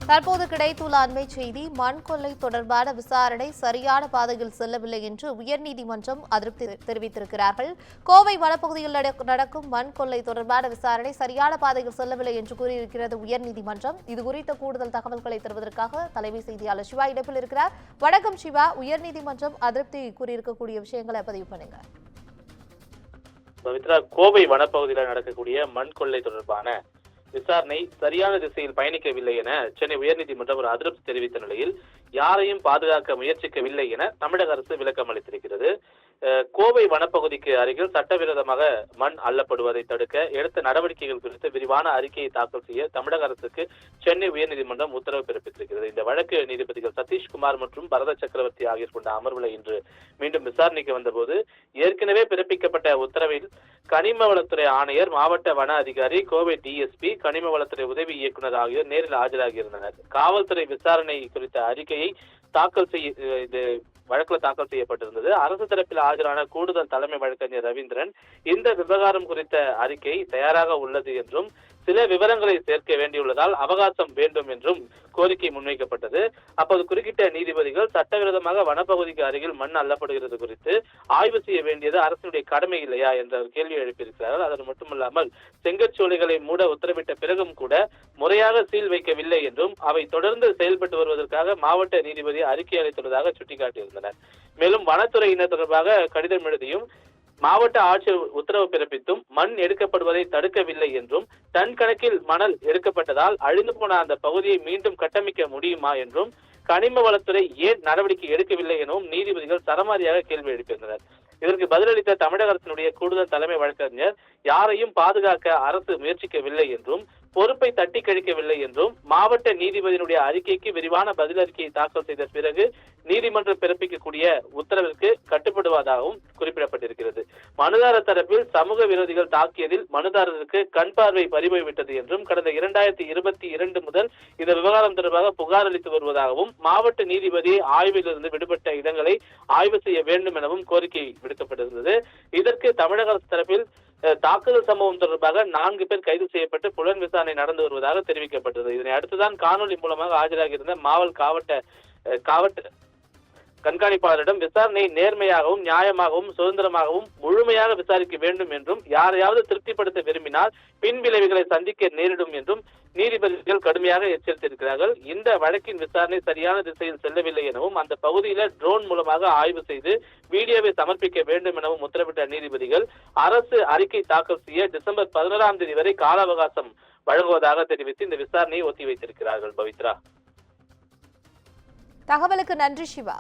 தற்போது கிடைத்துள்ள அண்மை செய்தி, மண் கொள்ளை தொடர்பான விசாரணை சரியான பாதையில் செல்லவில்லை என்று உயர்நீதிமன்றம் அதிருப்தி தெரிவித்திருக்கிறார்கள். கோவை வனப்பகுதியில் நடக்கும் மண் கொள்ளை தொடர்பான விசாரணை சரியான பாதையில் செல்லவில்லை என்று கூறியிருக்கிறது உயர்நீதிமன்றம். இதுகுறித்த கூடுதல் தகவல்களை தருவதற்காக தலைமை செய்தியாளர் சிவா இணைப்பில் இருக்கிறார். வணக்கம் சிவா, உயர்நீதிமன்றம் அதிருப்தி கூறியிருக்கக்கூடிய விஷயங்களை பதிவு பண்ணுங்க. பவித்ரா, கோவை வனப்பகுதியில் நடக்கக்கூடிய மண் கொள்ளை தொடர்பான விசாரணை சரியான திசையில் பயணிக்கவில்லை என சென்னை உயர்நீதிமன்றம் ஒரு அதிருப்தி தெரிவித்த நிலையில் யாரையும் பாதுகாக்க முயற்சிக்கவில்லை என தமிழக அரசு விளக்கம் அளித்திருக்கிறது. கோவை வனப்பகுதிக்கு அருகில் சட்டவிரோதமாக மண் அள்ளப்படுவதை தடுக்க எடுத்த நடவடிக்கைகள் குறித்து விரிவான அறிக்கையை தாக்கல் செய்ய தமிழக அரசுக்கு சென்னை உயர்நீதிமன்றம் உத்தரவு பிறப்பித்திருக்கிறது. இந்த வழக்கு நீதிபதிகள் சதீஷ்குமார் மற்றும் பரத சக்கரவர்த்தி ஆகியோர் கொண்ட அமர்வுல இன்று மீண்டும் விசாரணைக்கு வந்தபோது ஏற்கனவே பிறப்பிக்கப்பட்ட உத்தரவில் கனிம வளத்துறை ஆணையர், மாவட்ட வன அதிகாரி, கோவை டிஎஸ்பி, கனிம வளத்துறை உதவி இயக்குநர் ஆகியோர் நேரில் ஆஜராகியிருந்தனர். காவல்துறை விசாரணை குறித்த அறிக்கையை தாக்கல் வழக்குல தாக்கல் செய்யப்பட்டிருந்தது. அரசு தரப்பில் ஆஜரான கூடுதல் தலைமை வழக்கறிஞர் ரவீந்திரன் இந்த விவகாரம் குறித்த அறிக்கை தயாராக உள்ளது என்றும் சில விவரங்களை சேர்க்க வேண்டியுள்ளதால் அவகாசம் வேண்டும் என்றும் கோரிக்கை முன்வைக்கப்பட்டது. அப்போது குறுக்கிட்ட நீதிபதிகள் சட்டவிரோதமாக வனப்பகுதிக்கு அருகில் மண் அள்ளப்படுகிறது குறித்து ஆய்வு செய்ய வேண்டியது அரசினுடைய கடமை இல்லையா என்ற கேள்வி எழுப்பியிருக்கிறார்கள். அது மட்டுமல்லாமல் செங்கற்சோலைகளை மூட உத்தரவிட்ட பிறகும் கூட முறையாக சீல் வைக்கவில்லை என்றும் அவை தொடர்ந்து செயல்பட்டு வருவதற்காக மாவட்ட நீதிபதி அறிக்கை அளித்துள்ளதாக சுட்டிக்காட்டியிருந்தனர். மேலும் வனத்துறையினர் தொடர்பாக கடிதம் எழுதியும் மாவட்ட ஆட்சியர் உத்தரவு பிறப்பித்தும் மண் எடுக்கப்படுவதை தடுக்கவில்லை என்றும் டன் கணக்கில் மணல் எடுக்கப்பட்டதால் அழிந்து போன அந்த பகுதியை மீண்டும் கட்டமைக்க முடியுமா என்றும் கனிம வளத்துறை ஏன் நடவடிக்கை எடுக்கவில்லை எனவும் நீதிபதிகள் சரமாரியாக கேள்வி எழுப்பியிருந்தனர். இதற்கு பதிலளித்த தமிழக அரசினுடைய கூடுதல் தலைமை வழக்கறிஞர் யாரையும் பாதுகாக்க அரசு முயற்சிக்கவில்லை என்றும் பொறுப்பை தட்டி கழிக்கவில்லை என்றும் மாவட்ட நீதிபதியினுடைய அறிக்கைக்கு விரிவான பதில் அறிக்கையை தாக்கல் செய்த பிறகு நீதிமன்றம் பிறப்பிக்கக்கூடிய உத்தரவிற்கு கட்டுப்படுவதாகவும் குறிப்பிடப்பட்டிருக்கிறது. மனுதாரர் தரப்பில் சமூக விரோதிகள் தாக்கியதில் மனுதாரருக்கு கண் பார்வை பறிபோய்விட்டது என்றும் கடந்த 2022 முதல் இந்த விவகாரம் தொடர்பாக புகார் அளித்து வருவதாகவும் மாவட்ட நீதிபதி ஆய்விலிருந்து விடுபட்ட இடங்களை ஆய்வு செய்ய வேண்டும் எனவும் கோரிக்கை விடுக்கப்பட்டிருந்தது. இதற்கு தமிழக அரசு தரப்பில் தாக்குதல் சம்பவம் தொடர்பாக 4 பேர் கைது செய்யப்பட்டு புலன் விசாரணை நடந்து வருவதாக தெரிவிக்கப்பட்டது. இதனை அடுத்துதான் காணொலி மூலமாக ஆஜராகியிருந்த காவல் கண்காணிப்பாளரிடம் விசாரணையை நேர்மையாகவும் நியாயமாகவும் சுதந்திரமாகவும் முழுமையாக விசாரிக்க வேண்டும் என்றும் யாரையாவது திருப்திப்படுத்த விரும்பினால் பின் விளைவுகளை சந்திக்க நேரிடும் என்றும் நீதிபதிகள் கடுமையாக எச்சரித்திருக்கிறார்கள். இந்த வழக்கின் விசாரணை சரியான திசையில் செல்லவில்லை எனவும் அந்த பகுதியில ட்ரோன் மூலமாக ஆய்வு செய்து வீடியோவை சமர்ப்பிக்க வேண்டும் எனவும் உத்தரவிட்ட நீதிபதிகள் அரசு அறிக்கை தாக்கல் செய்ய டிசம்பர் 11ஆம் தேதி வரை கால அவகாசம் வழங்குவதாக தெரிவித்து இந்த விசாரணையை ஒத்திவைத்திருக்கிறார்கள். பவித்ரா, தகவலுக்கு நன்றி சிவா.